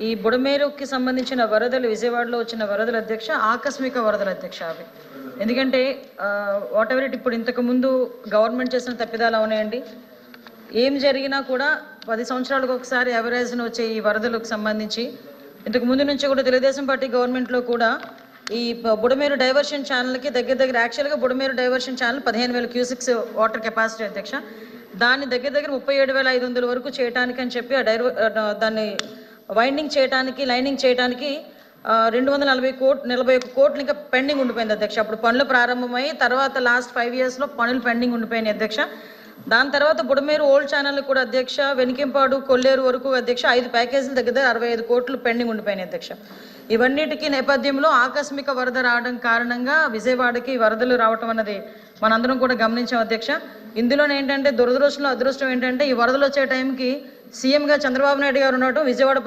ఈ బుడమేరుకి సంబంధించిన వరదలు, విజయవాడలో వచ్చిన వరదల అధ్యక్ష ఆకస్మిక వరదల అధ్యక్ష అవి. ఎందుకంటే వాట్ ఎవర్ ఇట్, ఇప్పుడు ఇంతకుముందు గవర్నమెంట్ చేసిన తప్పిదాలు అవునాయండి. ఏం జరిగినా కూడా 10 సంవత్సరాలకు ఒకసారి ఎవరేజ్ను వచ్చే ఈ వరదలకు సంబంధించి ఇంతకు ముందు నుంచి కూడా తెలుగుదేశం పార్టీ గవర్నమెంట్లో కూడా ఈ బుడమేరు డైవర్షన్ ఛానల్కి దగ్గర యాక్చువల్గా Budameru diversion channel 15,000 cusecs water capacity అధ్యక్ష. దాన్ని దగ్గర 37,500 వరకు చేయడానికి అని చెప్పి దాన్ని వైండింగ్ చేయడానికి, లైనింగ్ చేయడానికి 241 కోట్లు ఇంకా పెండింగ్ ఉండిపోయింది అధ్యక్ష. అప్పుడు పనులు ప్రారంభమై తర్వాత లాస్ట్ 5 yearsలో పనులు పెండింగ్ ఉండిపోయినాయి అధ్యక్ష. దాని తర్వాత బుడమేరు ఓల్డ్ ఛానల్ కూడా అధ్యక్ష, వెనికింపాడు, కొల్లేరు వరకు అధ్యక్ష 5 ప్యాకేజీలు దగ్గర 65 కోట్లు పెండింగ్ ఉండిపోయినాయి అధ్యక్ష. ఇవన్నిటికీ నేపథ్యంలో ఆకస్మిక వరద రావడం కారణంగా విజయవాడకి వరదలు రావటం అన్నది మనందరం కూడా గమనించాం అధ్యక్ష. ఇందులోనే ఏంటంటే అదృష్టం ఏంటంటే ఈ వరదలు వచ్చే టైంకి సీఎంగా చంద్రబాబు నాయుడు గారు ఉండటం, విజయవాడ